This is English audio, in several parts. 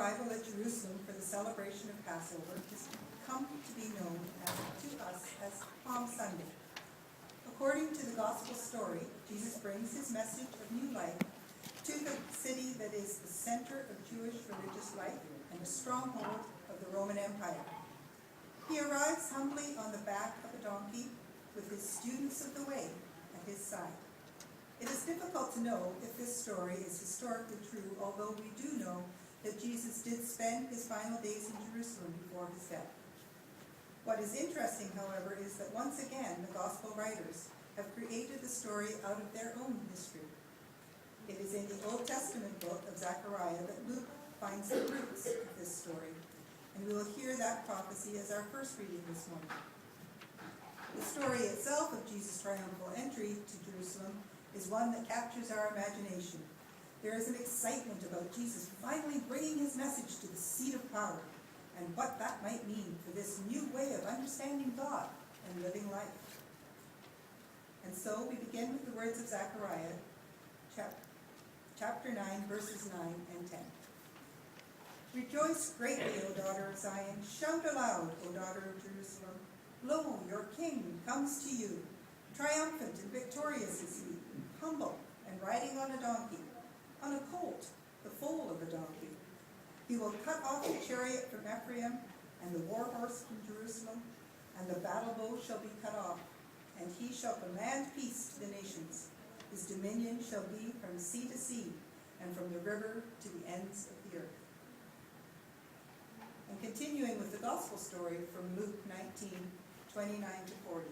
arrival at Jerusalem for the celebration of Passover has come to be known to us as Palm Sunday. According to the Gospel story, Jesus brings his message of new life to the city that is the center of Jewish religious life and a stronghold of the Roman Empire. He arrives humbly on the back of a donkey with his students of the way at his side. It is difficult to know if this story is historically true, although we do know that Jesus did spend his final days in Jerusalem before his death. What is interesting, however, is that once again the Gospel writers have created the story out of their own history. It is in the Old Testament book of Zechariah that Luke finds the roots of this story, and we will hear that prophecy as our first reading this morning. The story itself of Jesus' triumphal entry to Jerusalem is one that captures our imagination. There is an excitement about Jesus finally bringing his message to the seat of power, and what that might mean for this new way of understanding God and living life. And so we begin with the words of Zechariah, chapter 9, verses 9 and 10. Rejoice greatly, O daughter of Zion. Shout aloud, O daughter of Jerusalem. Lo, your king comes to you. Triumphant and victorious is he, humble and riding on a donkey, on a colt, the foal of a donkey. He will cut off the chariot from Ephraim and the war horse from Jerusalem, and the battle bow shall be cut off, and he shall command peace to the nations. His dominion shall be from sea to sea, and from the river to the ends of the earth. And continuing with the gospel story from Luke 19:29 to 40.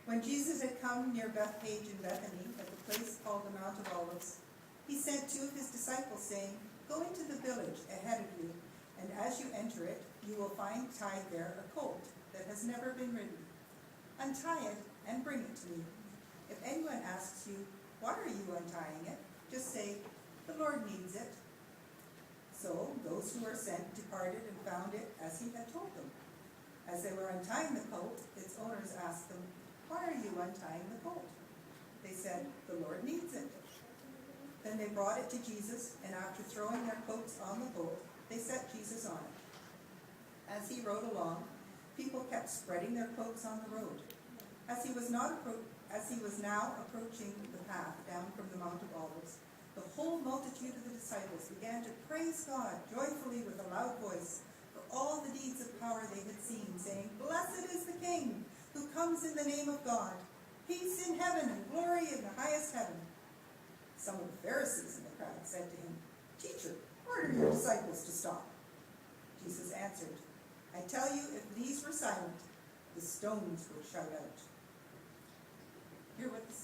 When Jesus had come near Bethphage in Bethany, at the place called the Mount of Olives, he sent two of his disciples, saying, Go into the village ahead of you, and as you enter it, you will find tied there a colt that has never been ridden. Untie it and bring it to me. If anyone asks you, Why are you untying it? Just say, The Lord needs it. So those who were sent departed and found it as he had told them. As they were untying the colt, its owners asked them, Why are you untying the colt? They said, The Lord needs it. Then they brought it to Jesus, and after throwing their coats on the colt, they set Jesus on it. As he rode along, people kept spreading their cloaks on the road. As he was now approaching the path down from the Mount of Olives, the whole multitude of the disciples began to praise God joyfully with a loud voice for all the deeds of power they had seen, saying, Blessed is the King who comes in the name of God. Peace in heaven and glory in the highest heaven. Some of the Pharisees in the crowd said to him, Teacher, order your disciples to stop. Jesus answered, I tell you, if these were silent, the stones would shout out. Hear what the